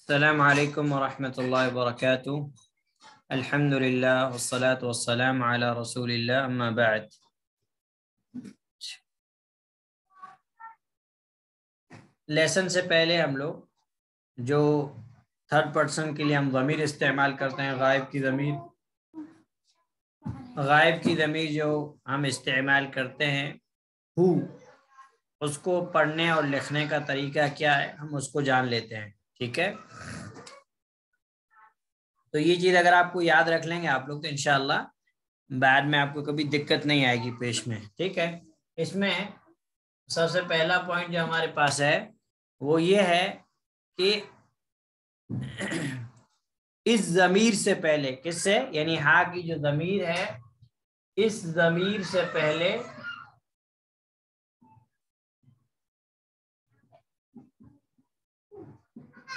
السلام علیکم ورحمۃ اللہ وبرکاتہ. الحمد للہ والصلاة والسلام علی رسول اللہ اما بعد. لیسن سے پہلے ہم لوگ جو تھرڈ پرسن کے لیے ہم ضمیر استعمال کرتے ہیں، غائب کی ضمیر جو ہم استعمال کرتے ہیں ہو، اس کو پڑھنے اور لکھنے کا طریقہ کیا ہے ہم اس کو جان لیتے ہیں. ٹھیک ہے، تو یہ چیز اگر آپ کو یاد رکھ لیں گے آپ لوگ تو انشاءاللہ بعد میں آپ کو کبھی دقت نہیں آئے گی پیش میں. ٹھیک ہے، اس میں سب سے پہلا پوائنٹ جو ہمارے پاس ہے وہ یہ ہے کہ اس ضمیر سے پہلے، کس سے، یعنی ہا کی جو ضمیر ہے اس ضمیر سے پہلے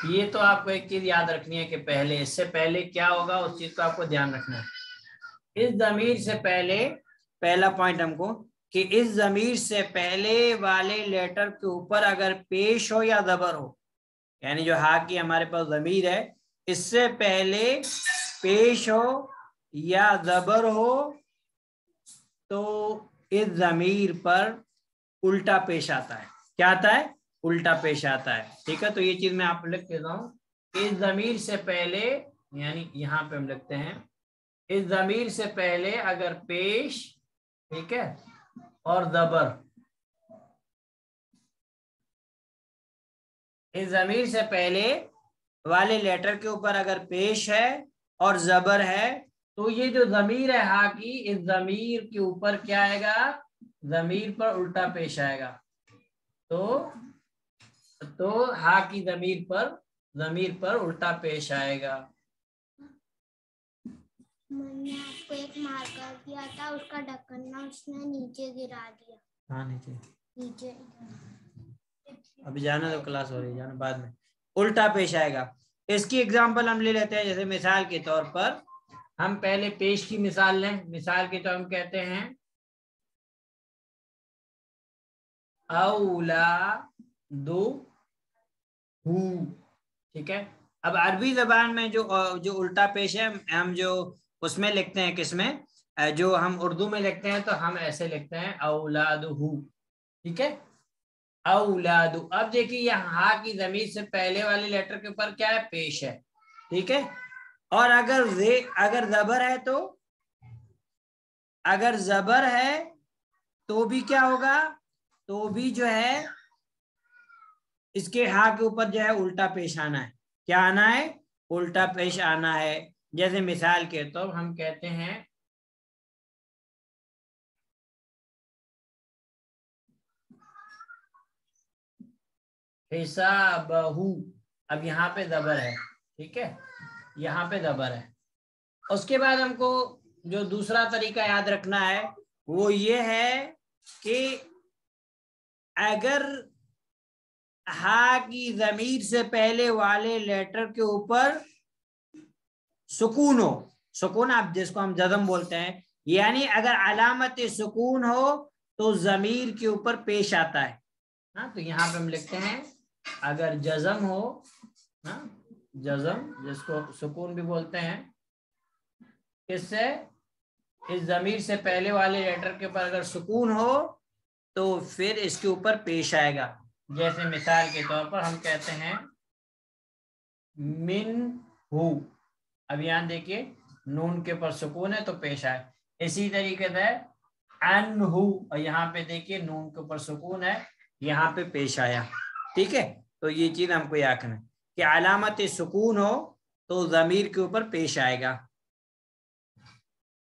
یہ تو آپ کو ایک چیز یاد رکھنی ہے کہ پہلے، اس سے پہلے کیا ہوگا اس چیز کو آپ کو دھیان رکھنا ہے. اس ضمیر سے پہلے پہلا پوائنٹ ہم کو کہ اس ضمیر سے پہلے والے لیٹر کے اوپر اگر پیش ہو یا زبر ہو، یعنی جو ہا کی ہمارے پاس ضمیر ہے اس سے پہلے پیش ہو یا زبر ہو تو اس ضمیر پر الٹا پیش آتا ہے. کیا آتا ہے؟ الٹا پیش آتا ہے. ٹھیک ہے، تو یہ چیز میں آپ لکھ دیتا ہوں. اس ضمیر سے پہلے، یعنی یہاں پہ ہم لکھتے ہیں اس ضمیر سے پہلے اگر پیش، ٹھیک ہے، اور زبر، اس ضمیر سے پہلے والے لیٹر کے اوپر اگر پیش ہے اور زبر ہے تو یہ جو ضمیر ہے ہا کی، اس ضمیر کے اوپر کیا آئے گا؟ ضمیر پر الٹا پیش آئے گا. تو ہا کی ضمیر پر الٹا پیش آئے گا. میں نے آپ کو ایک مارکر دیا تھا، اس کا ڈھکن اس نے نیچے گرا دیا. ہاں نیچے ابھی جانا تو کلاس ہو رہی ہے، جانا بعد میں. الٹا پیش آئے گا. اس کی اگزامپل ہم لے لیتے ہیں، جیسے مثال کے طور پر ہم پہلے پیش کی مثال لیں. مثال کے طور ہم کہتے ہیں اولاد ہو. ٹھیک ہے، اب عربی زبان میں جو الٹا پیش ہے ہم جو اس میں لکھتے ہیں، کس میں، جو ہم اردو میں لکھتے ہیں تو ہم ایسے لکھتے ہیں اولاد ہو. ٹھیک ہے، اولاد. اب دیکھیے یہاں ہا کی ضمیر سے پہلے والے لیٹر کے اوپر کیا ہے؟ پیش ہے. ٹھیک ہے، اور اگر زبر ہے تو بھی کیا ہوگا؟ تو بھی جو ہے اس کے ہا کے اوپر جو ہے الٹا پیش آنا ہے. کیا آنا ہے؟ الٹا پیش آنا ہے. جیسے مثال کے طور ہم کہتے ہیں حسابہ. اب یہاں پہ زبر ہے، ٹھیک ہے، یہاں پہ زبر ہے. اس کے بعد ہم کو جو دوسرا طریقہ یاد رکھنا ہے وہ یہ ہے کہ اگر ہا کی ضمیر سے پہلے والے لیٹر کے اوپر سکون ہو، سکون آپ جس کو ہم جزم بولتے ہیں، یعنی اگر علامت سکون ہو تو ضمیر کے اوپر پیش آتا ہے. ہاں، تو یہاں پہ ہم لکھتے ہیں اگر جزم ہو، ہاں جزم جس کو سکون بھی بولتے ہیں، کس سے؟ اس ضمیر سے پہلے والے لیٹر کے اوپر اگر سکون ہو تو پھر اس کے اوپر پیش آئے گا. جیسے مثال کے طور پر ہم کہتے ہیں من ہو. اب یہاں دیکھیے نون کے اوپر سکون ہے تو پیش آئے. اسی طریقے سے ان ہو، اور یہاں پہ دیکھیے نون کے اوپر سکون ہے، یہاں پہ پیش آیا. ٹھیک ہے، تو یہ چیز ہم کو یاد رکھنا ہے کہ علامت سکون ہو تو ضمیر کے اوپر پیش آئے گا.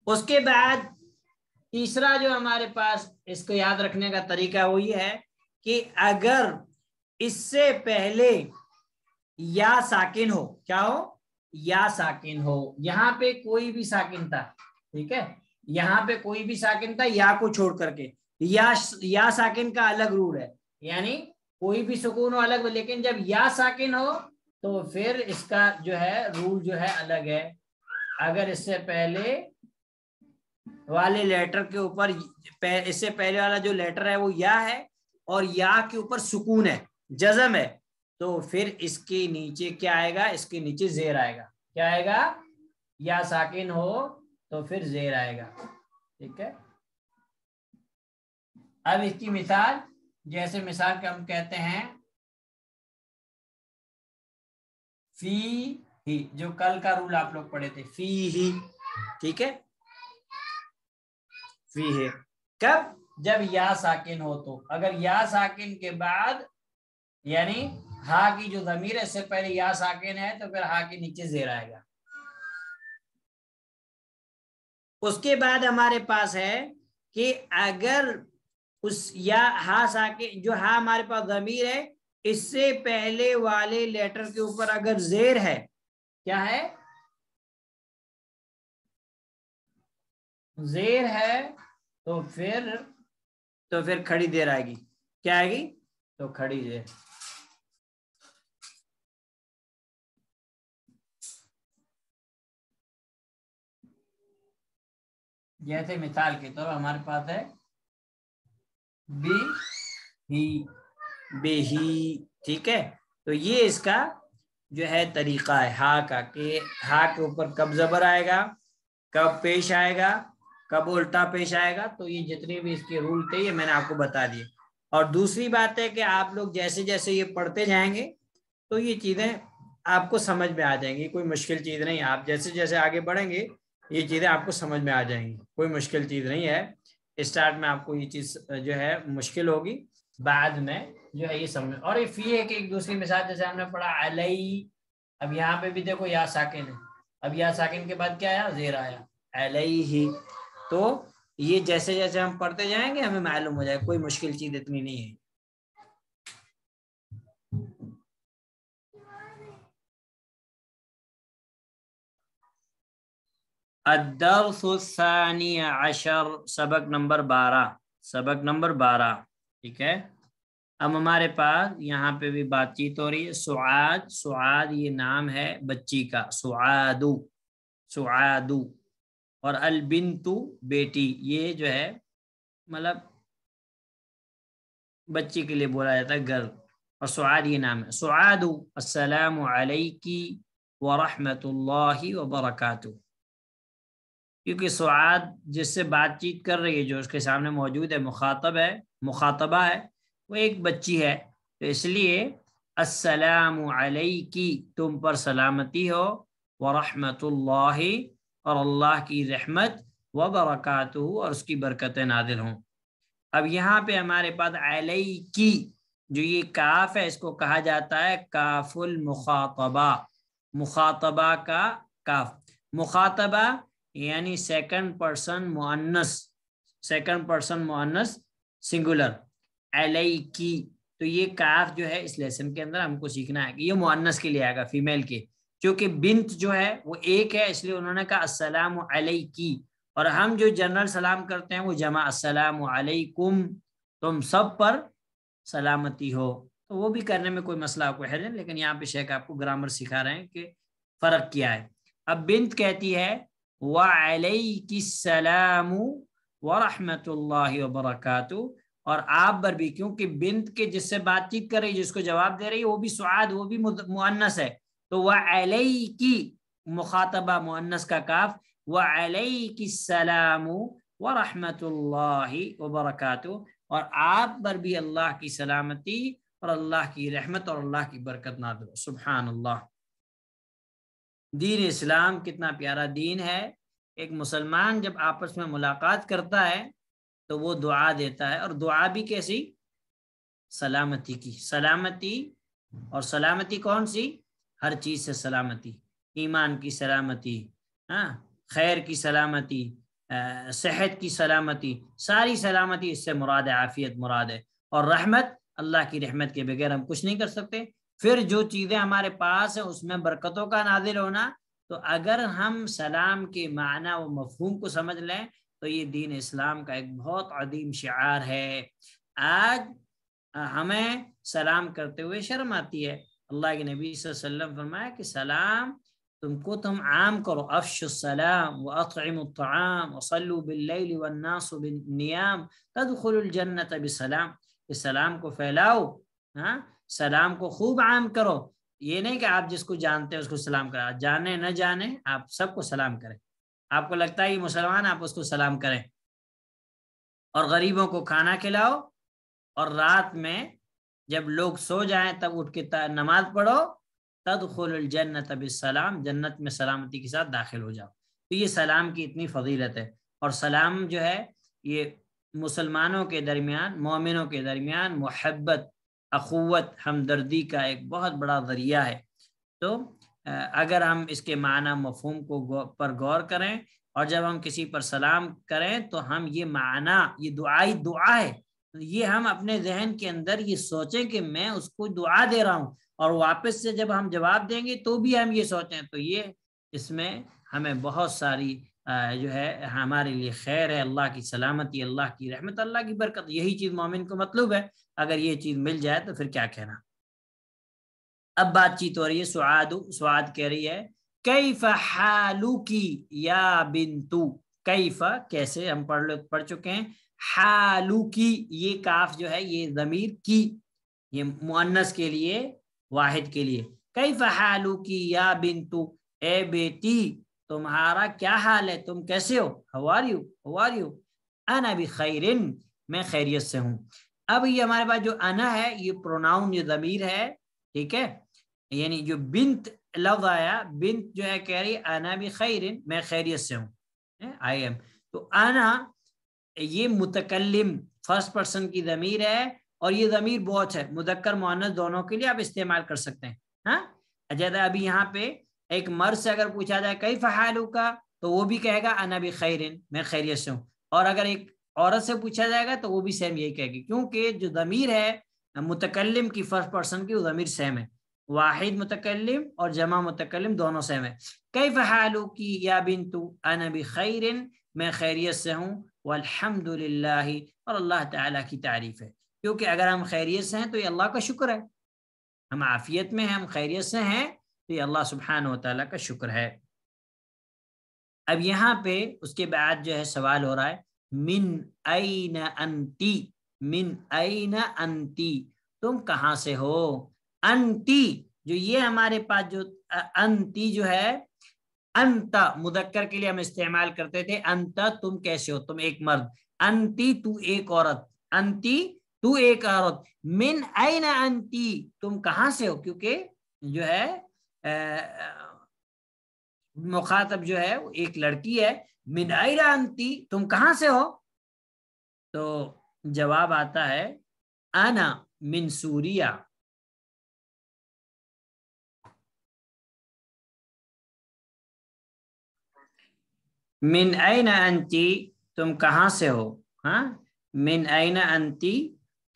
اس کے بعد تیسرا جو ہمارے پاس اس کو یاد رکھنے کا طریقہ وہ یہ ہے کہ اگر اس سے پہلے یا ساکن ہو، کیا ہو؟ یا ساکن ہو. یہاں پہ کوئی بھی ساکن تھا، ٹھیک ہے، یہاں پہ کوئی بھی ساکن تھا یا کو چھوڑ کر کے. یا ساکن کا الگ رول ہے، یعنی کوئی بھی سکون ہو الگ، لیکن جب یا ساکن ہو تو پھر اس کا جو ہے رول جو ہے الگ ہے. اگر اس سے پہلے والے لیٹر کے اوپر، اس سے پہلے والا جو لیٹر ہے وہ یا ہے اور یا کے اوپر سکون ہے، جزم ہے، تو پھر اس کے نیچے کیا آئے گا؟ اس کے نیچے زیر آئے گا. کیا آئے گا؟ یا ساکن ہو تو پھر زیر آئے گا. ٹھیک ہے. اب اس کی مثال، جیسے مثال کے ہم کہتے ہیں فی ہی، جو کل کا رول آپ لوگ پڑھے تھے، فی ہی. ٹھیک ہے. فی ہے کب؟ جب یا ساکن ہو تو. اگر یا ساکن کے بعد یعنی ہا کی جو ضمیر ہے اس سے پہلے یا ساکن ہے تو پھر ہا کے نیچے زیر آئے گا. اس کے بعد ہمارے پاس ہے کہ اگر اس یا ہا ساکن، جو ہا ہمارے پاس ضمیر ہے، اس سے پہلے والے لیٹر کے اوپر اگر زیر ہے، کیا ہے؟ زیر ہے تو پھر کھڑی دیر آئے گی. کیا آئے گی؟ تو کھڑی زیر. جیسے مثال کے طور ہمارے پاس ہے بی ہی، بے ہی. ٹھیک ہے. تو یہ اس کا جو ہے طریقہ ہے ہا کا، کہ ہا کے اوپر کب زبر آئے گا، کب پیش آئے گا، کب الٹا پیش آئے گا. تو یہ جتنے بھی اس کے رول تھے یہ میں نے آپ کو بتا دیے. اور دوسری بات ہے کہ آپ لوگ جیسے جیسے یہ پڑھتے جائیں گے تو یہ چیزیں آپ کو سمجھ میں آ جائیں گی. کوئی مشکل چیز نہیں. آپ جیسے جیسے آگے بڑھیں گے یہ چیزیں آپ کو سمجھ میں آ جائیں گی. کوئی مشکل چیز نہیں ہے. اسٹارٹ میں آپ کو یہ چیز جو ہے مشکل ہوگی، بعد میں جو ہے یہ سمجھ. اور یہ فی ہے کہ ایک دوسری مثال جیسے ہم نے پڑھا علی. اب یہاں پہ بھی دیکھو یا ساکن ہے. اب یا ساکن کے بعد کیا آیا؟ زیر آیا، علیہ. تو یہ جیسے جیسے ہم پڑھتے جائیں گے ہمیں معلوم ہو جائے. کوئی مشکل چیز اتنی نہیں ہے. الدرس الثانی عشر، سبق نمبر 12. سبق نمبر 12. ٹھیک ہے. اب ہمارے پاس یہاں پہ بھی بات چیت ہو رہی ہے. سعاد، سعاد یہ نام ہے بچی کا، سعادو، سعادو. اور البنتو بیٹی، یہ جو ہے مطلب بچی کے لیے بولا جاتا ہے گرل. اور سعاد یہ نام ہے. سعادو السلام علیکی ورحمۃ اللہ وبرکاتہ. کیونکہ سعاد جس سے بات چیت کر رہی ہے، جو اس کے سامنے موجود ہے، مخاطب ہے، مخاطبہ ہے، وہ ایک بچی ہے. تو اس لیے السلام علیکی، تم پر سلامتی ہو، ورحمۃ اللہ، اور اللہ کی رحمت، وبرکاتہ، اور اس کی برکتیں نازل ہوں. اب یہاں پہ ہمارے پاس علیکی، جو یہ کاف ہے اس کو کہا جاتا ہے کاف المخاطبہ. مخاطبہ کا کاف. مخاطبہ یعنی سیکنڈ پرسن مؤنث، سیکنڈ پرسن مؤنث سنگولر، علیکی. تو یہ کاف جو ہے اس لیسن کے اندر ہم کو سیکھنا ہے کہ یہ مؤنث کے لیے آئے گا، فیمیل کے. کیونکہ بنت جو ہے وہ ایک ہے، اس لیے انہوں نے کہا السلام علیکی. اور ہم جو جنرل سلام کرتے ہیں وہ جمع السلام علیکم، تم سب پر سلامتی ہو. تو وہ بھی کرنے میں کوئی مسئلہ کوئی ہے نہیں، لیکن یہاں پہ شیخ آپ کو گرامر سکھا رہے ہیں کہ فرق کیا ہے. اب بنت کہتی ہے وعلیک السلام ورحمۃ اللہ وبرکاتہ. اور آپ پر بھی، کیونکہ بنت کے جس سے بات چیت کر رہی، جس کو جواب دے رہی، وہ بھی سعاد، وہ بھی مؤنث ہے. تو وعلیک مخاطبہ مؤنث کا کاف، وعلیک السلام ورحمۃ اللہ وبرکاتہ، اور آپ پر بھی اللہ کی سلامتی اور اللہ کی رحمت اور اللہ کی برکت نازل ہو. سبحان اللہ. دین اسلام کتنا پیارا دین ہے. ایک مسلمان جب آپس میں ملاقات کرتا ہے تو وہ دعا دیتا ہے، اور دعا بھی کیسی؟ سلامتی کی. سلامتی، اور سلامتی کون سی؟ ہر چیز سے سلامتی. ایمان کی سلامتی، خیر کی سلامتی، صحت کی سلامتی، ساری سلامتی اس سے مراد ہے، عافیت مراد ہے. اور رحمت، اللہ کی رحمت کے بغیر ہم کچھ نہیں کر سکتے. پھر جو چیزیں ہمارے پاس ہیں اس میں برکتوں کا نازل ہونا. تو اگر ہم سلام کے معنی و مفہوم کو سمجھ لیں تو یہ دین اسلام کا ایک بہت عظیم شعار ہے. آج ہمیں سلام کرتے ہوئے شرم آتی ہے. اللہ کے نبی صلی اللہ علیہ وسلم فرمایا کہ سلام تم عام کرو. افشوا السلام واطعموا الطعام وصلوا باللیل والناس بالنیام تدخلوا الجنة بسلام. اس سلام کو پھیلاؤ، سلام کو خوب عام کرو. یہ نہیں کہ آپ جس کو جانتے ہیں اس کو سلام کریں, جانے نہ جانے آپ سب کو سلام کریں. آپ کو لگتا ہے یہ مسلمان, آپ اس کو سلام کریں. اور غریبوں کو کھانا کھلاؤ, اور رات میں جب لوگ سو جائیں تب اٹھ کے نماز پڑھو. تدخل الجنت بالسلام, جنت میں سلامتی کے ساتھ داخل ہو جاؤ. تو یہ سلام کی اتنی فضیلت ہے. اور سلام جو ہے یہ مسلمانوں کے درمیان, مومنوں کے درمیان محبت, اخوت, ہمدردی کا ایک بہت بڑا ذریعہ ہے. تو اگر ہم اس کے معنی مفہوم کو پر غور کریں, اور جب ہم کسی پر سلام کریں تو ہم یہ معنی, یہ دعا ہے, یہ ہم اپنے ذہن کے اندر یہ سوچیں کہ میں اس کو دعا دے رہا ہوں, اور واپس سے جب ہم جواب دیں گے تو بھی ہم یہ سوچیں. تو یہ اس میں ہمیں بہت ساری جو ہے ہمارے لیے خیر ہے. اللہ کی سلامتی, اللہ کی رحمت, اللہ کی برکت, یہی چیز مومن کو مطلوب ہے. اگر یہ چیز مل جائے تو پھر کیا کہنا. اب بات چیت ہو رہی ہے. سعاد کہہ رہی ہے کیف حالوکی یا بنتو. کیف کیسے, ہم پڑھ چکے ہیں. حالوکی, یہ کاف جو ہے یہ ضمیر کی, یہ مؤنث کے لیے, واحد کے لیے. کیف حالوکی یا بنتو, اے بیٹی تمہارا کیا حال ہے, تم کیسے ہو. How are you, how are you. انا بخیر, میں خیریت سے ہوں. اب یہ ہمارے پاس جو انا ہے یہ پروناؤن, یہ ضمیر ہے, ٹھیک ہے. یعنی جو بنت لفظ آیا, بنت جو ہے کہہ رہی انا بخیر, میں خیریت سے ہوں, آئی ایم. تو انا یہ متکلم فرسٹ پرسن کی ضمیر ہے, اور یہ ضمیر بہت ہے, مذکر مؤنث دونوں کے لیے آپ استعمال کر سکتے ہیں. ہاں جیسا ابھی یہاں پہ ایک مرد سے اگر پوچھا جائے کیف حالک, تو وہ بھی کہے گا انا بخیر, میں خیریت سے ہوں. اور اگر ایک عورت سے پوچھا جائے گا تو وہ بھی سیم یہی کہے گی, کیونکہ جو ضمیر ہے متکلم کی فرسٹ پرسن کی, وہ ضمیر سیم ہے. واحد متکلم اور جمع متکلم دونوں سیم ہے. کیف حالکی یا بنتو انا بخیر, میں خیریت سے ہوں. والحمد للہ, اور اللہ تعالیٰ کی تعریف ہے, کیونکہ اگر ہم خیریت سے ہیں تو یہ اللہ کا شکر ہے. ہم عافیت میں ہیں, ہم خیریت سے ہیں, تو یہ اللہ سبحانہ و تعالیٰ کا شکر ہے. اب یہاں پہ اس کے بعد جو ہے سوال ہو رہا ہے من این انتی, من این انتی, تم کہاں سے ہو. انتی جو یہ ہمارے پاس جو انتی جو ہے, انت مذکر کے لیے ہم استعمال کرتے تھے. انت تم کیسے ہو, تم ایک مرد. انتی تو ایک عورت, انتی تو ایک عورت. من این انتی, تم کہاں سے ہو, کیونکہ جو ہے مخاطب جو ہے وہ ایک لڑکی ہے. من این انتی, تم کہاں سے ہو. تو جواب آتا ہے انا من سوریہ. من این انتی, تم کہاں سے ہو. ہاں من این انتی,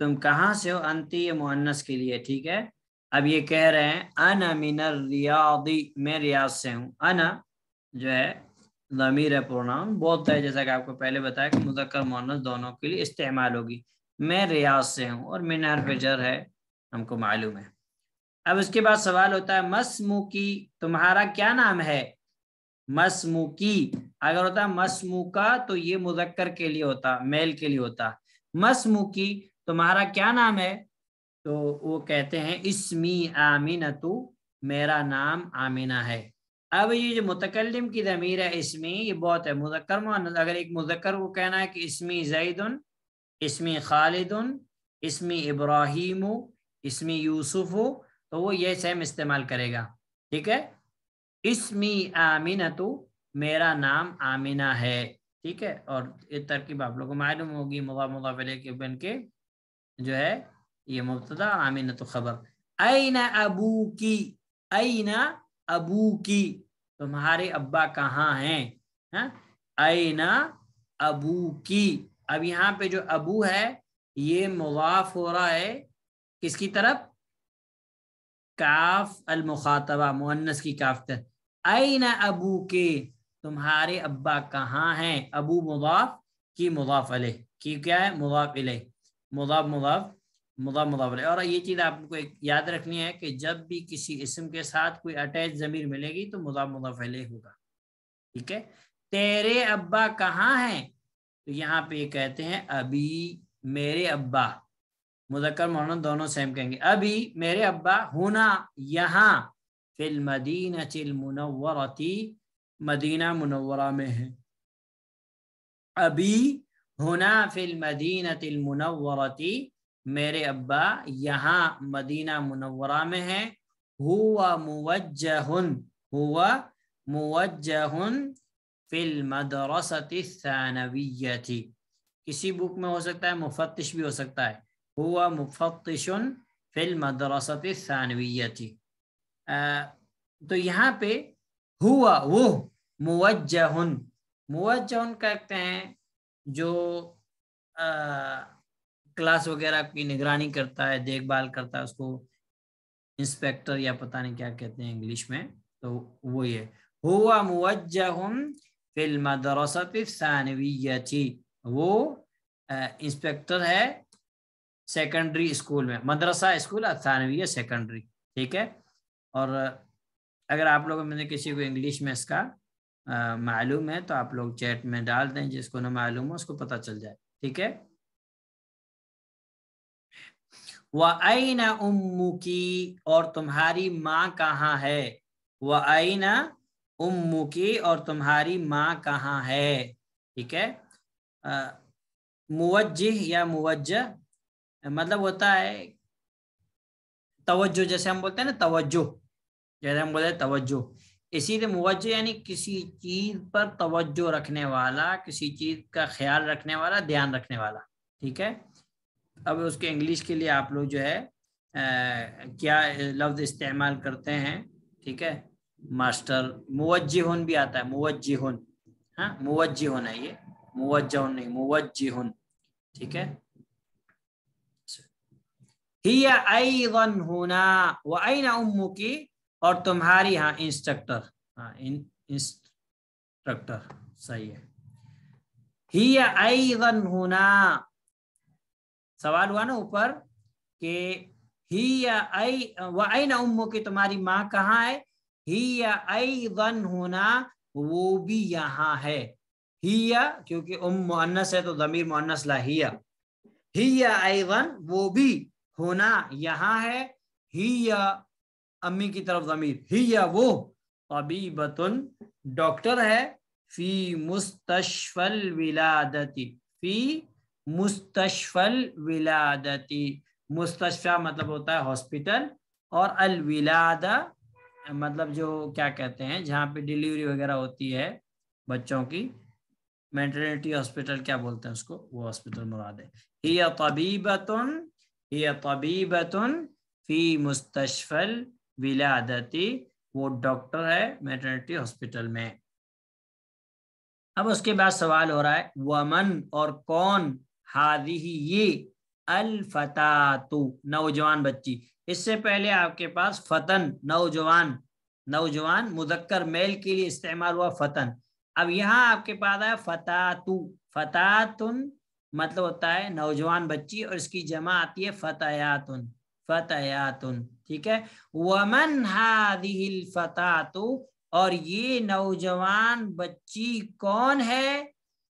تم کہاں سے ہو. انتی یہ مؤنث کے لیے, ٹھیک ہے. اب یہ کہہ رہے ہیں انا من الریاض, میں ریاض سے ہوں. انا جو ہے ضمیر ہے, پروناؤن بولتا ہے, جیسا کہ آپ کو پہلے بتایا کہ مذکر مؤنث دونوں کے لیے استعمال ہوگی. میں ریاض سے ہوں, اور من حرف جر ہے, ہم کو معلوم ہے. اب اس کے بعد سوال ہوتا ہے مسموکی, تمہارا کیا نام ہے. مسموکی اگر ہوتا مسموکا تو یہ مذکر کے لیے ہوتا, میل کے لیے ہوتا. مسموکی تمہارا کیا نام ہے, تو وہ کہتے ہیں اسمی آمینتو, میرا نام آمینہ ہے. اب یہ جو متکلم کی ضمیر ہے اسمی, یہ بہت ہے مذکر مؤنث. اگر ایک مذکر کو کہنا ہے کہ اسمی زیدن, اسمی خالدن, اسمی ابراہیم, اسمی یوسف, تو وہ یہ سیم استعمال کرے گا, ٹھیک ہے. اسمی آمینتو, میرا نام آمینہ ہے, ٹھیک ہے. اور یہ ترکیب آپ لوگوں کو معلوم ہوگی, مضاف مضاف الیہ کے بن کے جو ہے یہ مبتدا, آمینہ تو خبر. این ابوکی, این ابوکی, تمہارے ابا کہاں ہیں. این ابوکی, اب یہاں پہ جو ابو ہے یہ مضاف ہو رہا ہے کس کی طرف, کاف المخاطبہ, مؤنث کی کاف تر. این ابوکی, تمہارے ابا کہاں ہیں. ابو مضاف کی مضاف علیہ کی کیا ہے, مضاف الیہ, مضاف مضاف مضاف مضاف علیہ. اور یہ چیز آپ کو ایک یاد رکھنی ہے کہ جب بھی کسی اسم کے ساتھ کوئی اٹیچ ضمیر ملے گی تو مضاف مضاف علیہ ہوگا, ٹھیک ہے. تیرے ابا کہاں ہیں, تو یہاں پہ یہ کہتے ہیں ابھی, میرے ابا. مذکر مؤنث دونوں سیم کہیں گے. ابھی میرے ابا ہونا یہاں فی المدینۃ المنورۃ مدینہ منورہ میں ہے. ابھی ہونا فی المدینۃ المنورۃ میرے ابا یہاں مدینہ منورہ میں ہے. ہوا موجہ فی المدرسۃ الثانویۃ. کسی بک میں ہو سکتا ہے مفتش بھی ہو سکتا ہے. ہوا مفتش فی المدرسۃ الثانویۃ. تو یہاں پہ ہوا وہ موجہ کہتے ہیں جو کلاس وغیرہ کی نگرانی کرتا ہے، دیکھ بھال کرتا ہے، اس کو انسپیکٹر یا پتہ نہیں کیا کہتے ہیں انگلش میں. تو وہ یہ ہوا موجہ فی المدرسۃ الثانویۃ، وہ انسپیکٹر ہے سیکنڈری اسکول میں. مدرسہ اسکول الثانویہ سیکنڈری. ٹھیک ہے. اور اگر آپ لوگوں میں نے کسی کو انگلش میں اس کا معلوم ہے تو آپ لوگ چیٹ میں ڈال دیں، جس کو نہ معلوم ہو اس کو پتہ چل جائے. ٹھیک ہے. وَأَيْنَ أُمُّكِ، اور تمہاری ماں کہاں ہے. وَأَيْنَ أُمُّكِ، اور تمہاری ماں کہاں ہے. ٹھیک ہے. موجہ یا موجہ مطلب ہوتا ہے توجہ، جیسے ہم بولتے ہیں نا توجہ، جیسے ہم بولتے ہیں توجہ، اسی لیے موجہ یعنی کسی چیز پر توجہ رکھنے والا، کسی چیز کا خیال رکھنے والا، دھیان رکھنے والا. ٹھیک ہے. اب اس کے انگلش کے لیے آپ لوگ جو ہے کیا لفظ استعمال کرتے ہیں. ٹھیک ہے. ماسٹر موجہن بھی آتا ہے، موجہن. ہاں موجہن ہے یہ، موجہن نہیں، موجہن. ٹھیک ہے. ہی ایضا ہونا وَأَيْنَ أُمُّكِ، اور تمہاری ہاں انسٹرکٹر. ہاں انسٹرکٹر صحیح ہے. ہی ایضا ہونا، سوال ہوا نا اوپر کہ ہی وَأَيْنَ أُمُّكِ، تمہاری ماں کہاں ہے. ہی ایضا ہونا، وہ بھی یہاں ہے. ہی کیونکہ مؤنث ہے تو ضمیر مؤنث لا ہی ایضا، وہ بھی، ہونا یہاں ہے. ہی امی کی طرف ضمیر، ہی وہ طبیبۃ ڈاکٹر ہے. فی مستشفی الولادۃ، فی مستشفی الولادۃ، مستشفی مطلب ہوتا ہے ہاسپٹل، اور الولادہ مطلب جو کیا کہتے ہیں جہاں پہ ڈیلیوری وغیرہ ہوتی ہے بچوں کی، میٹرنٹی ہاسپٹل کیا بولتے ہیں اس کو، وہ ہاسپٹل مراد ہے. ہی طبیبۃ فی مستشفی الولادۃ، وہ ڈاکٹر ہے میٹرنٹی ہاسپٹل میں. اب اس کے بعد سوال ہو رہا ہے ومن، اور کون، ہذہ یہ، الفتاۃ نوجوان بچی. اس سے پہلے آپ کے پاس فتن نوجوان مذکر میل کے لیے استعمال ہوا فتن. اب یہاں آپ کے پاس ہے فتاتن مطلب ہوتا ہے نوجوان بچی، اور اس کی جمع آتی ہے فتیاتن. ٹھیک ہے. ومن هذه الفتاۃ، اور یہ نوجوان بچی کون ہے.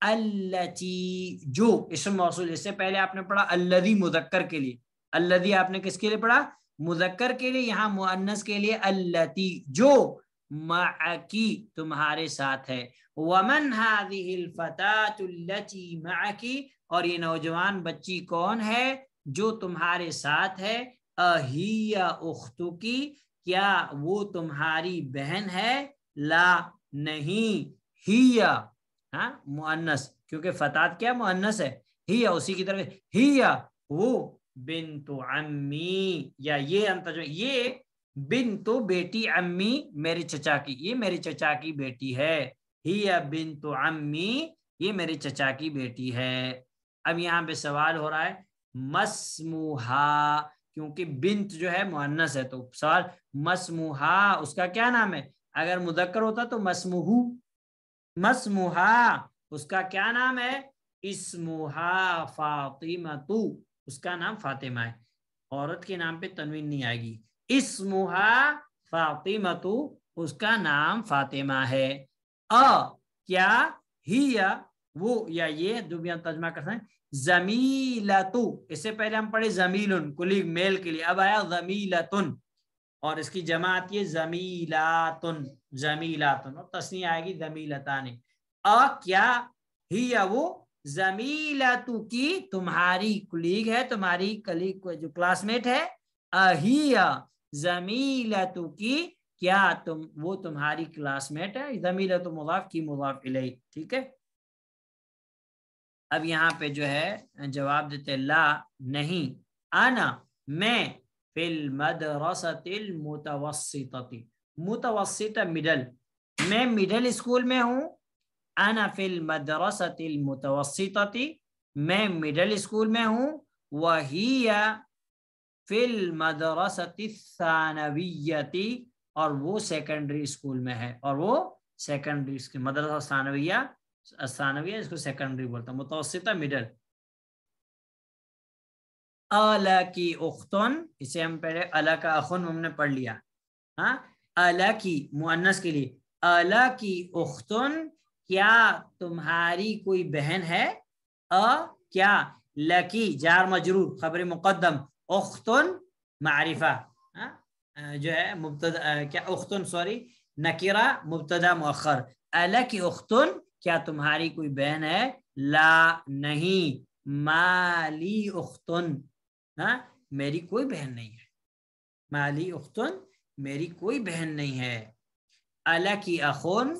التی، جو اسم موصول. اس سے پہلے آپ نے پڑھا الذی مذکر کے لیے، الذی آپ نے کس کے لیے پڑھا، مذکر کے لیے. یہاں مؤنث کے لیے التی، جو معکی تمہارے ساتھ ہے. ومن هذه الفتاۃ التي معك، اور یہ نوجوان بچی کون ہے جو تمہارے ساتھ ہے. اہی اختک، کیا وہ تمہاری بہن ہے. لا نہیں، ہی مؤنث، کیونکہ فتات کیا مؤنث ہے، ہی اسی کی طرف ہی وہ بنت عمی، یا یہ بنت بیٹی، عمی میرے چچا کی، یہ میرے چچا کی بیٹی ہے. ہی بنت عمی، یہ میرے چچا کی بیٹی ہے. اب یہاں پہ سوال ہو رہا ہے مسموہا، کیونکہ بنت جو ہے مؤنث ہے تو سوال مسموہا اس کا کیا نام ہے. اگر مذکر ہوتا تو مسموہا اس کا کیا نام ہے. اسموہا فاطمۃ، اس کا نام فاطمہ ہے. عورت کے نام پہ تنوین نہیں آئے گی. اسموہا فاطمۃ، اس کا نام فاطمہ ہے. کیا ہی وہ یا یہ جو بھی ہم ترجمہ کرتے ہیں، زمیلتو، اس سے پہلے ہم پڑھے زمیلن کلیگ میل کے لیے، اب آیا زمیلتن، اور اس کی جمع آتی ہے زمیلاتن، زمیلاتن، اور تسنیہ آئے گی زمیلتان۔ کیا ہی وہ زمیلتو کی تمہاری کلیگ ہے، تمہاری کلیگ جو کلاس میٹ ہے، اہیا زمیلتو کی کیا وہ تمہاری کلاس میٹ ہے، زمیلتو مضاف کی مضاف الیہ، ٹھیک ہے۔ اب یہاں پہ جو ہے جواب دیتے لا نہیں، انا میں، فی المدرسۃ المتوسطۃ، متوسطہ مڈل، میں مڈل اسکول میں ہوں، انا فی المدرسۃ المتوسطۃ، میں مڈل اسکول میں ہوں، وہی فی المدرسۃ الثانویۃ، اور وہ سیکنڈری اسکول میں ہے، اور وہ سیکنڈری اسکول، مدرسہ ثانویہ، ثانویہ اس کو سیکنڈری بولتا ہے، متوسطہ مڈل۔ الا کی اختن، اسے ہم پہلے الا کا اخن ہم نے پڑھ لیا، ہاں، الا کی مؤنث کے لیے، الا کی اختن کیا تمہاری کوئی بہن ہے، کیا، لکی جار مجرور خبر مقدم، اختن معرفہ، جو ہے مبتدا، کیا اختن سوری نکرہ مبتدا مؤخر، الا کی اختن کیا تمہاری کوئی بہن ہے، لا نہیں، مالی اختن، میری کوئی بہن نہیں ہے، مالی اختن میری کوئی بہن نہیں ہے، الا کی اخون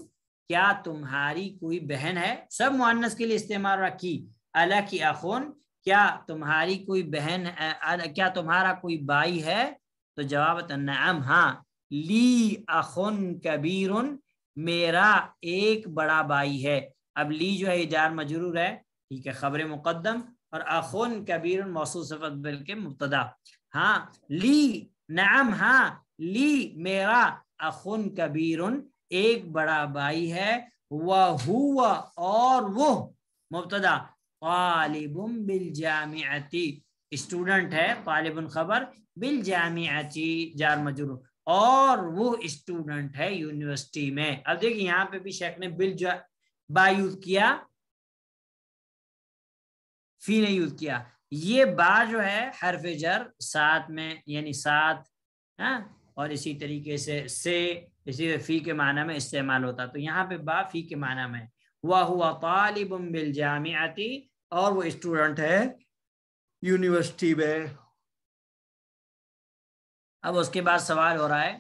کیا تمہاری کوئی بہن ہے، سب مؤنث کے لیے استعمال رکھی، الا کی اخون کیا تمہاری کوئی بہن، کیا تمہارا کوئی بھائی ہے، تو جواب نعم ہاں، لی اخن کبیر میرا ایک بڑا بھائی ہے، اب لی جو ہے جار مجرور ہے، ٹھیک ہے، خبر مقدم، اور اخن کبیر موصول صفت بلکہ مبتدا، ہاں لی نعم ہاں، لی میرا اخن کبیر ایک بڑا بھائی ہے، وہو اور وہ مبتدا، طالب بالجامعۃ اسٹوڈنٹ ہے، طالب خبر، بالجامعۃ جار مجرور، اور وہ اسٹوڈنٹ ہے یونیورسٹی میں۔ اب دیکھیں یہاں پہ بھی شیخ نے با یوز کیا، فی نے یوز کیا، یہ با جو ہے حرف جر ساتھ میں، یعنی ساتھ، اور اسی طریقے سے اسی فی کے معنی میں استعمال ہوتا، تو یہاں پہ با فی کے معنی میں، وَهُوَ طَالِبٌ بِالْجَامِعَةِ اور وہ اسٹوڈنٹ ہے یونیورسٹی میں۔ اب اس کے بعد سوال ہو رہا ہے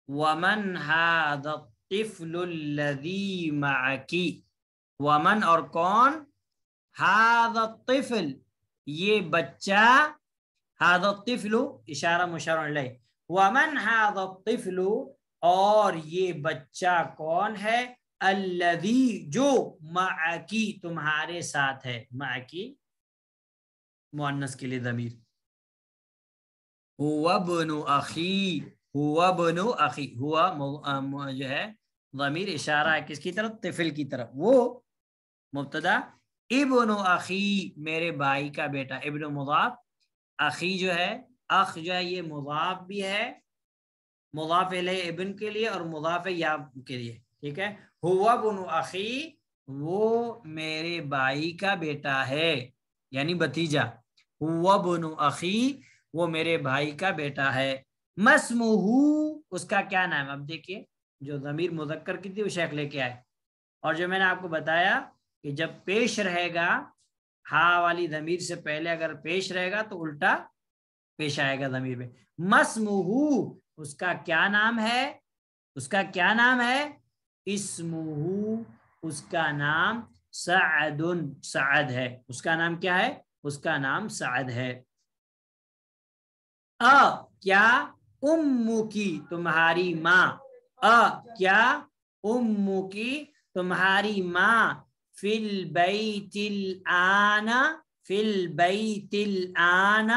وَمَنْ هَذَا الطِّفْلُ الَّذِي مَعَكِ، وَمَنْ اور کون، هَذَا الطِّفْل یہ بچہ، هَذَا الطِّفْلُ اشارہ مشار الیہ، وَمَنْ هَذَا الطِّفْلُ اور یہ بچہ کون ہے، الذی جو، معکی تمہارے ساتھ ہے، معکی مؤنث کے لیے ضمیر، هو ابن اخی، هو ابن اخی، ہوا جو ہے ضمیر اشارہ ہے کس کی طرف، طفل کی طرف، وہ مبتدا، ابن اخی میرے بھائی کا بیٹا، ابن مضاف، اخی جو ہے، اخ جو ہے یہ مضاف بھی ہے، مضاف الیہ ابن کے لیے اور مضاف یا کے لیے، ٹھیک ہے، ہوا ابن اخی وہ میرے بھائی کا بیٹا ہے، یعنی بھتیجا، ہوا ابن اخی وہ میرے بھائی کا بیٹا ہے، مسمہ اس کا کیا نام ہے، اب دیکھیے جو ضمیر مذکر کی تھی وہ شیخ لے کے آئے، اور جو میں نے آپ کو بتایا کہ جب پیش رہے گا، ہا والی ضمیر سے پہلے اگر پیش رہے گا تو الٹا پیش آئے گا ضمیر میں، مسمہ اس کا کیا نام ہے، اس کا کیا نام ہے، اسمہ اس کا نام سعد، سعد ہے، اس کا نام کیا ہے، اس کا نام سعد ہے، کیا امو کی تمہاری ماں، کیا امو کی تمہاری ماں، فی البیت الآن، فی البیت الآن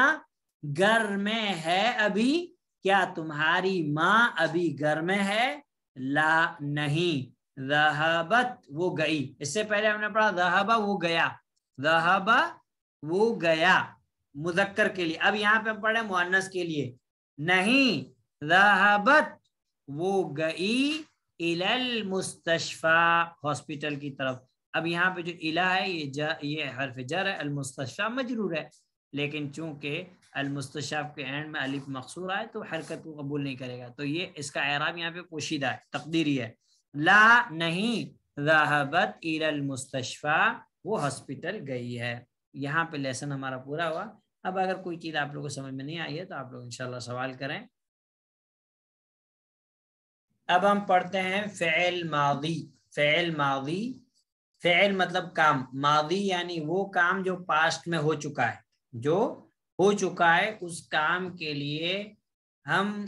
گھر میں ہے ابھی، کیا تمہاری ماں ابھی گھر میں ہے، لا نہیں، ذہبت وہ گئی، اس سے پہلے ہم نے پڑھا ذہبہ وہ گیا، ذہبہ وہ گیا مذکر کے لیے، اب یہاں پہ پڑھے مؤنث کے لیے، نہیں، ذہبت وہ گئی الی المستشفی ہاسپٹل کی طرف، اب یہاں پہ جو الہ ہے یہ حرف جر ہے، المستشفى مجرور ہے، لیکن چونکہ المستشف کے اینڈ میں الف مقصور آئے تو حرکت کو قبول نہیں کرے گا، تو یہ اس کا اعراب یہاں پہ پوشیدہ ہے، تقدیری ہے. لا نہیں، ذهبت الى المستشفى، وہ ہاسپٹل گئی ہے. یہاں پہ لیسن ہمارا پورا ہوا. اب اگر کوئی چیز آپ لوگوں کو سمجھ میں نہیں آئی ہے تو آپ لوگ انشاءاللہ سوال کریں. اب ہم پڑھتے ہیں فعل ماضی. فعل ماضی، فعل مطلب کام، ماضی یعنی وہ کام جو پاسٹ میں ہو چکا ہے، جو ہو چکا ہے. اس کام کے لیے ہم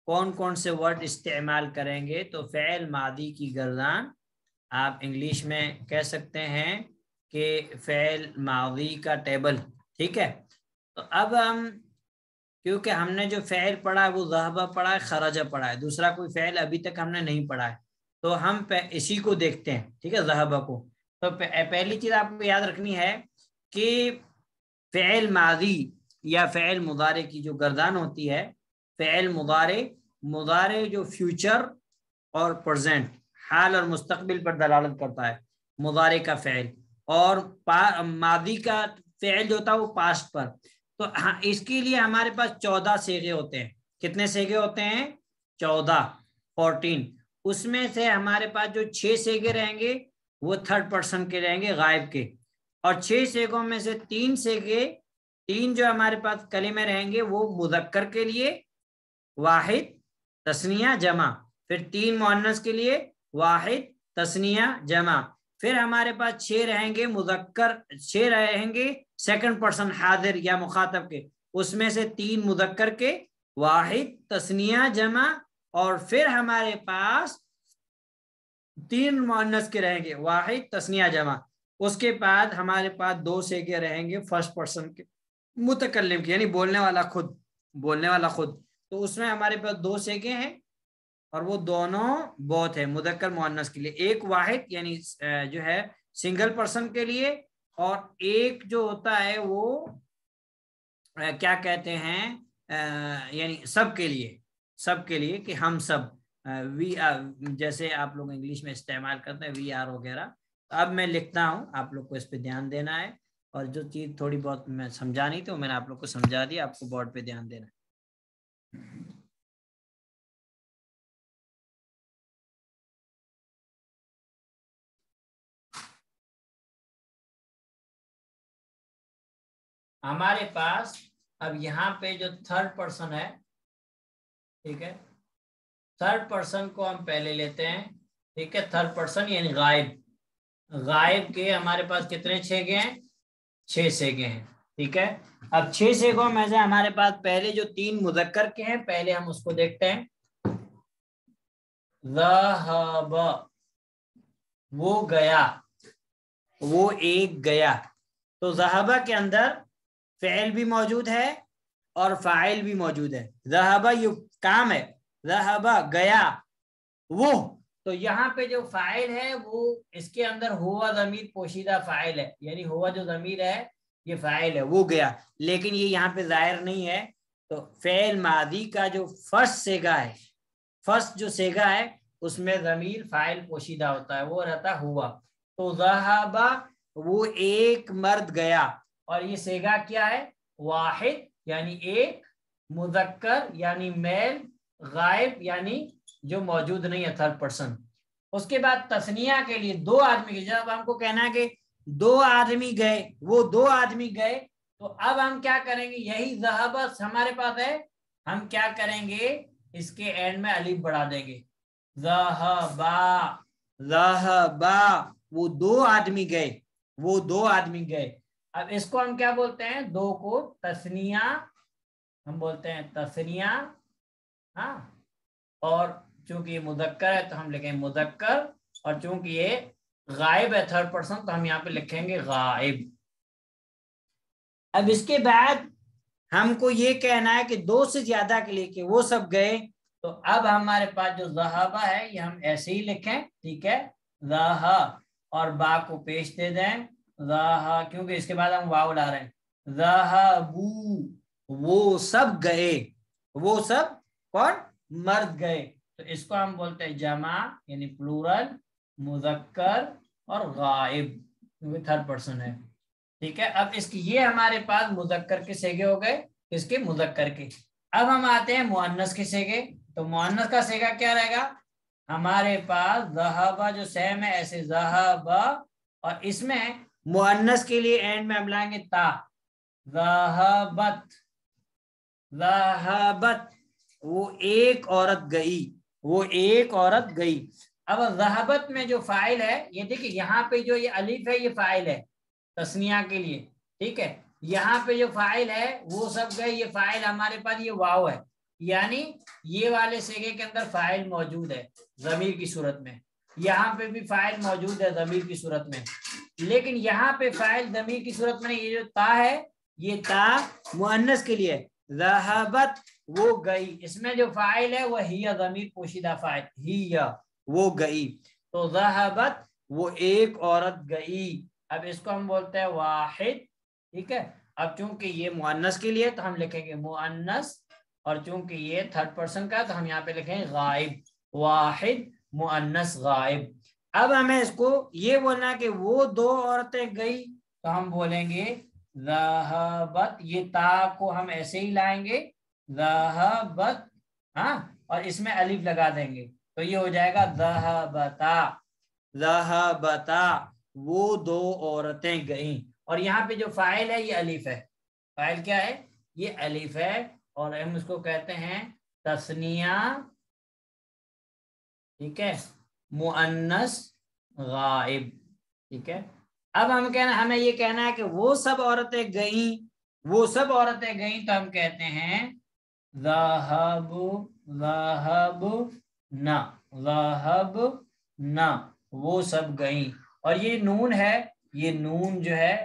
کون کون سے ورڈ استعمال کریں گے؟ تو فعل ماضی کی گردان آپ انگلش میں کہہ سکتے ہیں کہ فعل ماضی کا ٹیبل. ٹھیک ہے، تو اب ہم کیونکہ ہم نے جو فعل پڑھا ہے وہ ذہبہ پڑھا ہے، خرجہ پڑھا ہے، دوسرا کوئی فعل ابھی تک ہم نے نہیں پڑھا ہے، تو ہم اسی کو دیکھتے ہیں. ٹھیک ہے، ذہبہ کو. تو پہلی چیز آپ کو یاد رکھنی ہے کہ فعل ماضی یا فعل مضارع کی جو گردان ہوتی ہے، فعل مضارع جو فیوچر اور پریزنٹ، حال اور مستقبل پر دلالت کرتا ہے، مضارع کا فعل، اور ماضی کا فعل جو ہوتا ہے وہ پاسٹ پر. تو اس کے لیے ہمارے پاس 14 صیغے ہوتے ہیں. کتنے صیغے ہوتے ہیں؟ 14. اس میں سے ہمارے پاس جو 6 صیغے رہیں گے وہ تھرڈ پرسن کے رہیں گے، غائب کے، اور 6 صیغوں میں سے 3 صیغے، 3 جو ہمارے پاس کلمے رہیں گے وہ مذکر کے لیے، واحد تثنیہ جمع، پھر 3 مؤنث کے لیے، واحد تثنیہ جمع، پھر ہمارے پاس 6 رہیں گے مذکر، 6 رہیں گے سیکنڈ پرسن حاضر یا مخاطب کے، اس میں سے 3 مذکر کے، واحد تثنیہ جمع، اور پھر ہمارے پاس 3 مؤنث کے رہیں گے، واحد تثنیہ جمع. اس کے بعد ہمارے پاس 2 صیغے رہیں گے فرسٹ پرسن کے، متکلم کے، یعنی بولنے والا خود. تو اس میں ہمارے پاس 2 صیغے ہیں اور وہ دونوں بوتھ ہے، مذکر مؤنث کے لیے. ایک واحد یعنی جو ہے سنگل پرسن کے لیے، اور ایک جو ہوتا ہے وہ کیا کہتے ہیں یعنی سب کے لیے کہ ہم سب، وی جیسے آپ لوگ انگلش میں استعمال کرتے ہیں وی آر وغیرہ. اب میں لکھتا ہوں، آپ لوگ کو اس پہ دھیان دینا ہے، اور جو چیز تھوڑی بہت میں سمجھا نہیں تو میں نے آپ لوگ کو سمجھا دیا، آپ کو بورڈ پہ دھیان دینا ہے. ہمارے پاس اب یہاں پہ جو تھرڈ پرسن ہے، ٹھیک ہے، تھرڈ پرسن کو ہم پہلے لیتے ہیں. ٹھیک ہے، تھرڈ پرسن یعنی غائب کے ہمارے پاس کتنے صیغے ہیں؟ 6 صیغے ہیں. ٹھیک ہے، اب 6 صیغوں میں سے ہمارے پاس پہلے جو 3 مذکر کے ہیں، پہلے ہم اس کو دیکھتے ہیں. ذہب، وہ گیا، وہ ایک گیا. تو ذہبہ کے اندر فعل بھی موجود ہے اور فاعل بھی موجود ہے. ذہبہ یہ کام ہے، ذہبہ گیا وہ. تو یہاں پہ جو فاعل ہے وہ اس کے اندر ہوا ضمیر پوشیدہ فاعل ہے، یعنی ہوا جو ضمیر ہے یہ فاعل ہے، وہ گیا، لیکن یہ یہاں پہ ظاہر نہیں ہے. تو فعل ماضی کا جو فرسٹ صیغہ ہے، فرسٹ جو صیغہ ہے اس میں ضمیر فاعل پوشیدہ ہوتا ہے، وہ رہتا ہوا. تو ذہبہ وہ ایک مرد گیا، اور یہ صیغہ کیا ہے؟ واحد یعنی ایک، مذکر یعنی میل، غائب یعنی جو موجود نہیں ہے تھرڈ پرسن. اس کے بعد تثنیہ کے لیے 2 آدمی کے، جب ہم کو کہنا ہے کہ 2 آدمی گئے، وہ 2 آدمی گئے، تو اب ہم کیا کریں گے؟ یہی ذہبہ ہمارے پاس ہے، ہم کیا کریں گے؟ اس کے اینڈ میں الف بڑھا دیں گے. ذہبا وہ 2 آدمی گئے، وہ 2 آدمی گئے. اب اس کو ہم کیا بولتے ہیں؟ 2 کو تثنیہ ہم بولتے ہیں، تثنیہ. ہاں، اور چونکہ یہ مذکر ہے تو ہم لکھیں مذکر، اور چونکہ یہ غائب ہے تھرڈ پرسن تو ہم یہاں پہ لکھیں گے غائب. اب اس کے بعد ہم کو یہ کہنا ہے کہ 2 سے زیادہ کے لیے کہ وہ سب گئے، تو اب ہمارے پاس جو ذہبہ ہے یہ ہم ایسے ہی لکھیں. ٹھیک ہے، ذہ اور با کو پیش دے دیں، ذہ، کیونکہ اس کے بعد ہم واو لا رہے ہیں. ذہبو وہ سب گئے، وہ سب کون؟ مرد گئے. تو اس کو ہم بولتے ہیں جمع یعنی پلورل، مذکر اور غائب کیونکہ تھرڈ پرسن ہے. ٹھیک ہے, اب اس کی یہ ہمارے پاس مذکر کے صیغے ہو گئے, اس کے مذکر کے. اب ہم آتے ہیں مؤنث کے صیغے. تو مؤنث کا صیغہ کیا رہے گا ہمارے پاس؟ ذہبہ جو سیم ہے ایسے ذہبہ, اور اس میں مؤنث کے لیے اینڈ میں ہم لائیں گے تا. ذہبت, ذہبت وہ ایک عورت گئی, وہ ایک عورت گئی. اب ذہبت میں جو فاعل ہے یہ دیکھیں یہاں پہ جو یہ الف ہے یہ فاعل ہے تثنیہ کے لیے. ٹھیک ہے, یہاں پہ جو فاعل ہے وہ سب گئے, یہ فاعل ہمارے پاس یہ واو ہے, یعنی یہ والے صیغے کے اندر فاعل موجود ہے ضمیر کی صورت میں. یہاں پہ بھی فاعل موجود ہے ضمیر کی صورت میں, لیکن یہاں پہ فاعل ضمیر کی صورت میں نہیں. یہ جو تا ہے یہ تا مؤنث کے لیے, ذہبت وہ گئی, اس میں جو فاعل ہے وہ ہی ضمیر پوشیدہ فاعل ہی وہ گئی. تو ذہبت وہ ایک عورت گئی. اب اس کو ہم بولتے ہیں واحد. ٹھیک ہے, اب چونکہ یہ مؤنث کے لیے تو ہم لکھیں گے مؤنث, اور چونکہ یہ تھرڈ پرسن کا تو ہم یہاں پہ لکھیں گے غائب. واحد مؤنث غائب. اب ہمیں اس کو یہ بولنا کہ وہ دو عورتیں گئی, تو ہم بولیں گے ذہبت, یہ تا کو ہم ایسے ہی لائیں گے ذہبت, ہاں, اور اس میں الف لگا دیں گے تو یہ ہو جائے گا ذہبتا. ذہبتا وہ دو عورتیں گئیں, اور یہاں پہ جو فاعل ہے یہ الف ہے. فاعل کیا ہے؟ یہ الف ہے, اور ہم اس کو کہتے ہیں تثنیہ. ٹھیک ہے, مؤنث غائب. ٹھیک ہے, اب ہم کہنا ہمیں یہ کہنا ہے کہ وہ سب عورتیں گئیں, وہ سب عورتیں گئیں, تو ہم کہتے ہیں ذہب, ذہب نہ, ذہب نہ وہ سب گئیں. اور یہ نون ہے, یہ نون جو ہے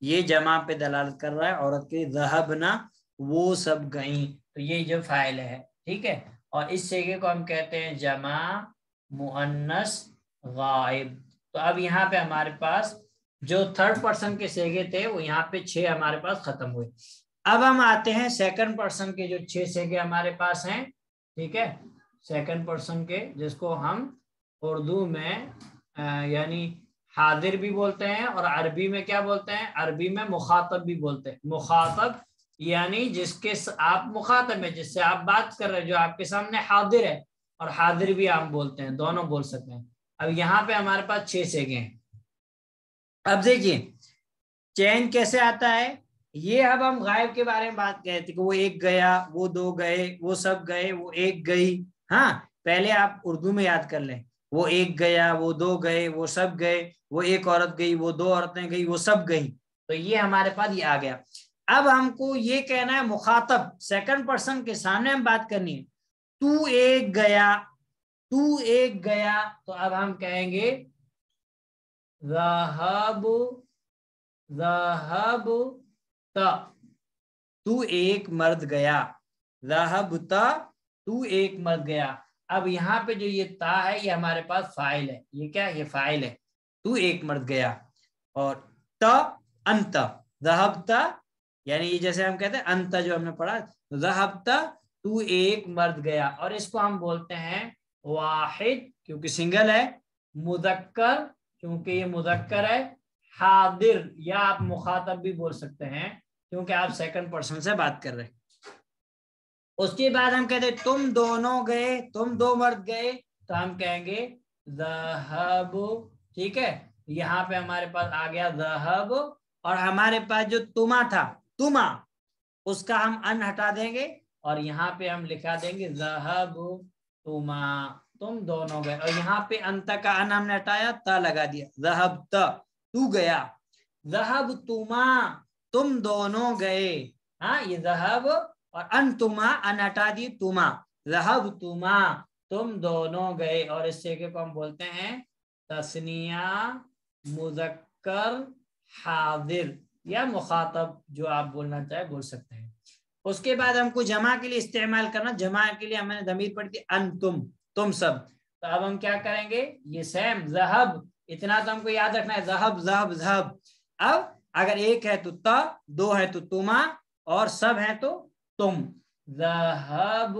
یہ جمع پہ دلالت کر رہا ہے عورت کے, ذہب نہ وہ سب گئیں, تو یہ جو فاعل ہے. ٹھیک ہے, اور اس صیغے کو ہم کہتے ہیں جمع مؤنث غائب. تو اب یہاں پہ ہمارے پاس جو تھرڈ پرسن کے صیغے تھے وہ یہاں پہ 6 ہمارے پاس ختم ہوئے. اب ہم آتے ہیں سیکنڈ پرسن کے جو 6 صیغے ہمارے پاس ہیں. ٹھیک ہے, سیکنڈ پرسن کے جس کو ہم اردو میں یعنی حاضر بھی بولتے ہیں, اور عربی میں کیا بولتے ہیں؟ عربی میں مخاطب بھی بولتے ہیں. مخاطب یعنی جس کے آپ مخاطب ہے, جس سے آپ بات کر رہے ہیں, جو آپ کے سامنے حاضر ہے, اور حاضر بھی آپ بولتے ہیں, دونوں بول سکتے ہیں. اب یہاں پہ ہمارے پاس 6 صیغے ہیں. اب دیکھیے چین کیسے آتا ہے. یہ اب ہم غائب کے بارے میں بات کہتے ہیں کہ وہ ایک گیا, وہ دو گئے, وہ سب گئے, وہ ایک گئی. ہاں, پہلے آپ اردو میں یاد کر لیں, وہ ایک گیا, وہ دو گئے, وہ سب گئے, وہ ایک عورت گئی, وہ دو عورتیں گئی, وہ سب گئی. تو یہ ہمارے پاس یہ آ گیا. اب ہم کو یہ کہنا ہے مخاطب سیکنڈ پرسن کے سامنے ہم بات کرنی ہے, تو ایک گیا, تو ایک گیا, تو اب ہم کہیں گے ذہب, ذہب تا, تو ایک مرد گیا. ذہب تا تو ایک مرد گیا. اب یہاں پہ جو یہ تا ہے یہ ہمارے پاس فاعل ہے. یہ کیا ہے؟ یہ فاعل ہے, تو ایک مرد گیا. اور تا انت, ذہبتا یعنی یہ جیسے ہم کہتے ہیں انت جو ہم نے پڑھا, ذہبتا تو ایک مرد گیا. اور اس کو ہم بولتے ہیں واحد کیونکہ سنگل ہے, مذکر کیونکہ یہ مذکر ہے, حاضر یا آپ مخاطب بھی بول سکتے ہیں کیونکہ آپ سیکنڈ پرسن سے بات کر رہے ہیں. اس کے بعد ہم کہتے ہیں تم دونوں گئے, تم دو مرد گئے, تو ہم کہیں گے ذہب. ٹھیک ہے, یہاں پہ ہمارے پاس آ گیا ذہب, اور ہمارے پاس جو تما تھا, تما, اس کا ہم ان ہٹا دیں گے, اور یہاں پہ ہم لکھا دیں گے ذہب تما, تم دونوں گئے. اور یہاں پہ انت کا ان ہم نے ہٹایا, تا لگا دیا, ذہب تا تو گیا, ذہب تما تم دونوں گئے. ہاں, یہ ذہب اور انتما ان ہٹا دی, تما, ذہب تما تم دونوں گئے. اور اس صیغے کو ہم بولتے ہیں تثنیہ مذکر حاضر یا مخاطب, جو آپ بولنا چاہے بول سکتے ہیں. اس کے بعد ہم کو جمع کے لیے استعمال کرنا, جمع کے لیے ہم نے ضمیر پڑھی تھی انتم, تم سب. تو اب ہم کیا کریں گے, یہ سیم ذہب, اتنا تو ہم کو یاد رکھنا ہے, ذہب ذہب ذہب. اب اگر ایک ہے تو تا, دو ہے تو تما, اور سب ہیں تو تم. ذہب,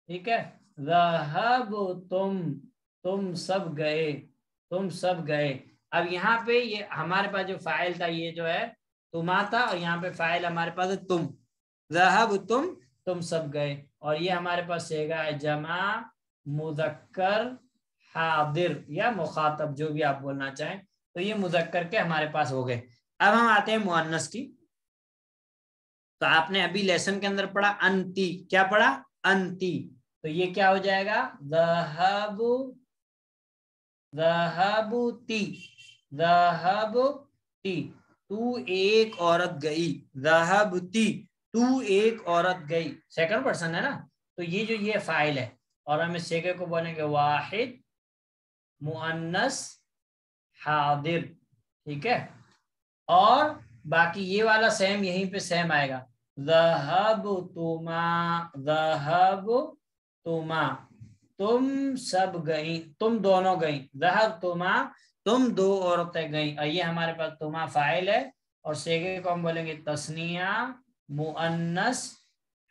ٹھیک ہے, ذہب تم, تم سب گئے. تم سب گئے. اب یہاں پہ یہ ہمارے پاس جو فاعل تھا یہ جو ہے تما تھا, اور یہاں پہ فاعل ہمارے پاس ہے تم. ذہبتم تم سب گئے, اور یہ ہمارے پاس صیغہ ہے جمع مذکر حاضر یا مخاطب, جو بھی آپ بولنا چاہیں. تو یہ مذکر کے ہمارے پاس ہو گئے. اب ہم آتے ہیں مؤنث کی. تو آپ نے ابھی لیسن کے اندر پڑھا انتی, کیا پڑھا انتی, تو یہ کیا ہو جائے گا ذہبتی, ذہبتی تو ایک عورت گئی, ذہبتی تو ایک عورت گئی, سیکنڈ پرسن ہے نا. تو یہ جو یہ فاعل ہے, اور ہم اس صیغے کو بولیں گے واحد مؤنث حاضر, ٹھیک ہے. اور باقی یہ والا سیم یہیں پہ سیم آئے گا, ذہبتما, ذہبتما تم سب گئیں, تم دونوں گئیں, ذہبتما تم دو عورتیں گئیں. اور یہ ہمارے پاس تما فاعل ہے, اور صیغے کو ہم بولیں گے تثنیہ مؤنث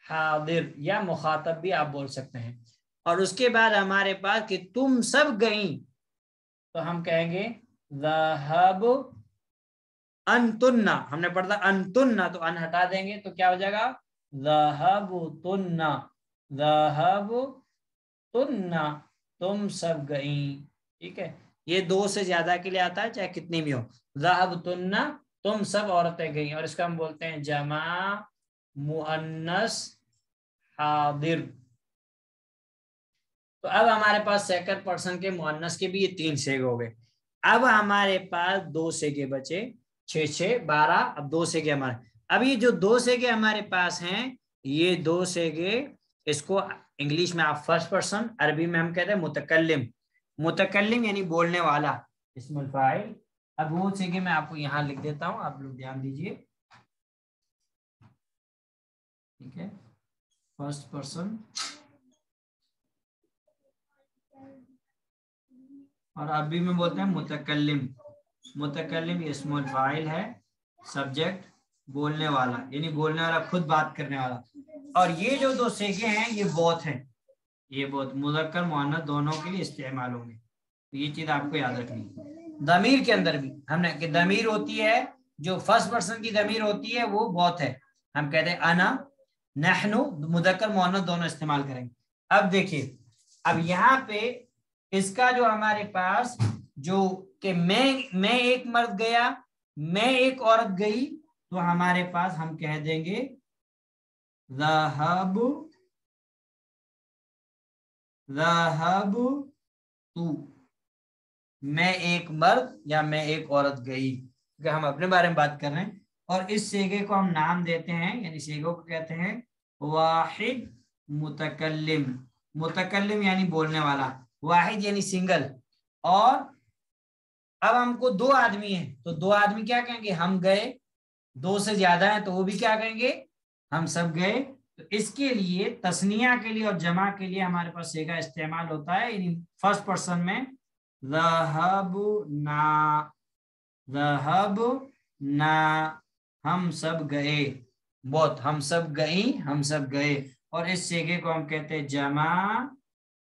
حاضر یا مخاطب بھی آپ بول سکتے ہیں. اور اس کے بعد ہمارے پاس کہ تم سب گئیں, تو ہم کہیں گے ذہب انتن, ہم نے پڑھا انتن, تو ان ہٹا دیں گے تو کیا ہو جائے گا ذہبتن, ذہبتن تم سب گئیں, ٹھیک ہے. یہ دو سے زیادہ کے لیے آتا ہے چاہے کتنی بھی ہو. ذہبتن تم سب عورتیں گئیں, اور اس کا ہم بولتے ہیں جمع مؤنث حاضر. تو اب ہمارے پاس سیکنڈ پرسن کے مؤنث کے بھی یہ 3 صیغے ہو گئے. اب ہمارے پاس 2 صیغے بچے, 6 6 12. اب 2 صیغے ہمارے, اب یہ جو 2 صیغے ہمارے پاس ہیں, یہ 2 صیغے, اس کو انگلش میں آپ فرسٹ پرسن, عربی میں ہم کہتے ہیں متکلم. متکلم یعنی بولنے والا, اسم الفاعل. اب وہ صیغے میں آپ کو یہاں لکھ دیتا ہوں, آپ لوگ دھیان دیجئے, ٹھیک ہے. فرسٹ پرسن, اور عربی میں بولتے ہیں متکلم. متکلم اسم الفاعل ہے, سبجیکٹ بولنے والا, یعنی بولنے والا خود بات کرنے والا. اور یہ جو 2 صیغے ہیں یہ بہت ہیں, یہ بہت مذکر مؤنث دونوں کے لیے استعمال ہوں گے. تو یہ چیز آپ کو یاد رکھنی ہے. ضمیر کے اندر بھی ہم نے کہ ضمیر ہوتی ہے, جو فرسٹ پرسن کی ضمیر ہوتی ہے وہ بہت ہے, ہم کہتے ہیں انا نحنو, مذکر مؤنث دونوں استعمال کریں گے. اب دیکھیے, اب یہاں پہ اس کا جو ہمارے پاس جو کہ میں ایک مرد گیا, میں ایک عورت گئی, تو ہمارے پاس ہم کہہ دیں گے ذہب تو, میں ایک مرد یا میں ایک عورت گئی, کہ ہم اپنے بارے میں بات کر رہے ہیں. اور اس صیغے کو ہم نام دیتے ہیں, یعنی صیغوں کو کہتے ہیں واحد متکلم. متکلم یعنی بولنے والا, واحد یعنی سنگل. اور اب ہم کو 2 آدمی ہیں, تو 2 آدمی کیا کہیں گے, ہم گئے. 2 سے زیادہ ہیں تو وہ بھی کیا کہیں گے, ہم سب گئے. تو اس کے لیے تثنیہ کے لیے اور جمع کے لیے ہمارے پاس صیغہ استعمال ہوتا ہے, یعنی فرسٹ پرسن میں ذہبنا, ذہبنا ہم سب گئے, بہت, ہم سب گئیں, ہم سب گئے. اور اس صیغے کو ہم کہتے ہیں جمع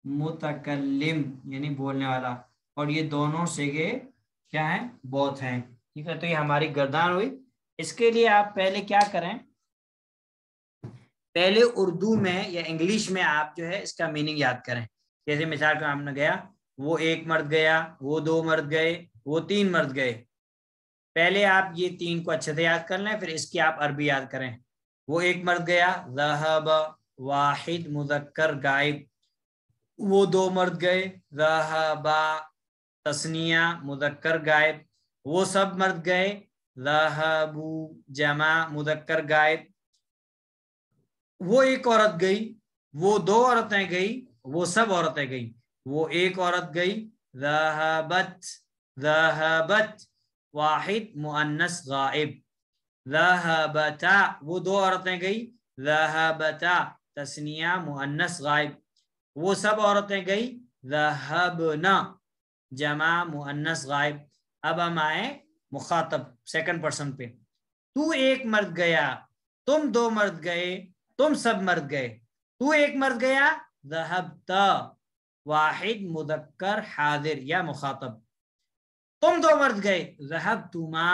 متکلم یعنی بولنے والا. اور یہ دونوں صیغے کیا ہیں, بہت ہیں, ٹھیک ہے. تو یہ ہماری گردان ہوئی. اس کے لیے آپ پہلے کیا کریں, پہلے اردو میں یا انگلش میں آپ جو ہے اس کا میننگ یاد کریں. جیسے مثال کا ہم نے گیا, وہ ایک مرد گیا, وہ 2 مرد گئے, وہ 3 مرد گئے. پہلے آپ یہ 3 کو اچھے سے یاد کر لیں, پھر اس کی آپ عربی یاد کریں. وہ ایک مرد گیا, ذہب واحد مذکر غائب. وہ 2 مرد گئے, ذہبا تثنیہ مذکر غائب. وہ سب مرد گئے, ذہبو جمع مذکر غائب. وہ ایک عورت گئی, وہ 2 عورتیں گئی, وہ سب عورتیں گئیں. وہ ایک عورت گئی, ذہبت, ذہبت واحد مؤنث غائب. ذہبتا وہ 2 عورتیں گئی, ذہبتا تثنیہ مؤنث غائب. وہ سب عورتیں گئی, ذہبنا جمع مؤنث غائب. اب ہم آئے مخاطب سیکنڈ پرسن پہ. تو ایک مرد گیا, تم 2 مرد گئے, تم سب مرد گئے. تو ایک مرد گیا, ذہبتا واحد مذکر حاضر یا مخاطب. تم دو مرد گئے، ذهبتما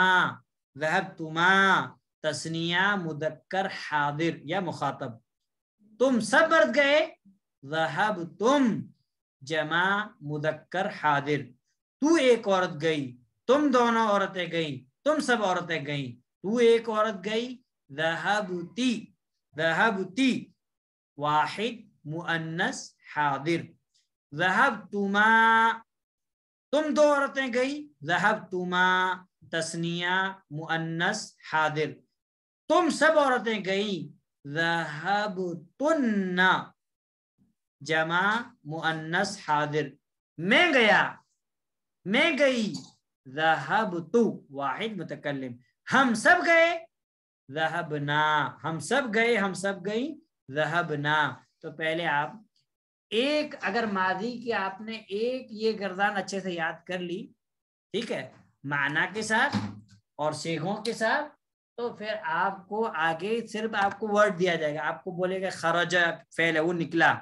تسنیہ مذکر حاضر یا مخاطب، تم سب مرد گئے، ذهبتم جمع مذکر حاضر، تو ایک عورت گئی، تم دونوں عورتیں گئیں، تم سب عورتیں گئیں، تو ایک عورت گئی، ذهبتی واحد مؤنث حاضر، ذهبتما تم دو عورتیں گئی، ذهبتما تسنیہ مؤنث حاضر، تم سب عورتیں گئیں، ذهبتن جمع مؤنث حاضر، میں گیا، میں گئی، ذهبت واحد متکلم، ہم سب گئے، ذهبنا ہم سب گئے، ہم سب گئیں، ذهبنا۔ تو پہلے آپ ایک اگر ماضی کی آپ نے ایک یہ گردان اچھے سے یاد کر لی، ٹھیک ہے، معنی کے ساتھ اور صیغوں کے ساتھ، تو پھر آپ کو آگے صرف آپ کو ورڈ دیا جائے گا، آپ کو بولے گا خرج فعل ہے وہ نکلا،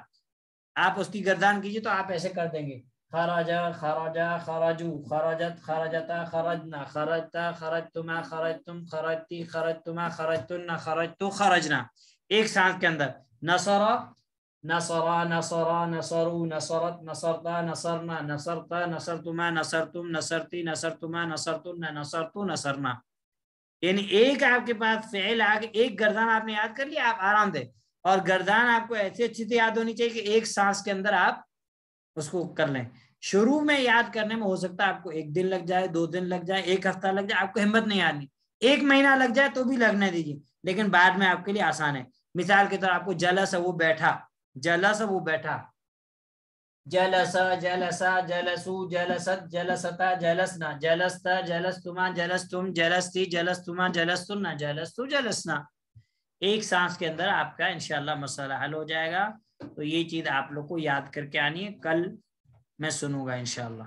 آپ اس کی گردان کیجیے تو آپ ایسے کر دیں گے، خرج خرجا خرجو خرجت خرجتا خرجنا خرجتا خرجتما خرجتم خرجتی خرجتما خرجتن خرجتو خرجنا، ایک سانس کے اندر، نصر نصرا نصرا نصرو نصرت نصرتا نصرنا نصرتا نصرتما نصرتم نصرتی نصرتما نصرتن نصرتو نصرنا، یعنی ایک آپ کے پاس فعل آگے ایک گردان آپ نے یاد کر لیا، آپ آرام دے، اور گردان آپ کو ایسے اچھی سے یاد ہونی چاہیے کہ ایک سانس کے اندر آپ اس کو کر لیں۔ شروع میں یاد کرنے میں ہو سکتا ہے آپ کو 1 دن لگ جائے، 2 دن لگ جائے، 1 ہفتہ لگ جائے، آپ کو ہمت نہیں آنی، 1 مہینہ لگ جائے تو بھی لگنے دیجیے، لیکن بعد میں آپ کے لیے آسان ہے۔ مثال کے طور آپ کو جلس وہ بیٹھا، جلس وہ بیٹھا، جلس جلسا جلسو جلست جلستا جلسنا جلستا جلستما جلستم جلستی جلستما جلستن جلستو جلسنا، ایک سانس کے اندر آپ کا انشاءاللہ مسئلہ حل ہو جائے گا۔ تو یہ چیز آپ لوگ کو یاد کر کے آنی ہے، کل میں سنوں گا انشاءاللہ۔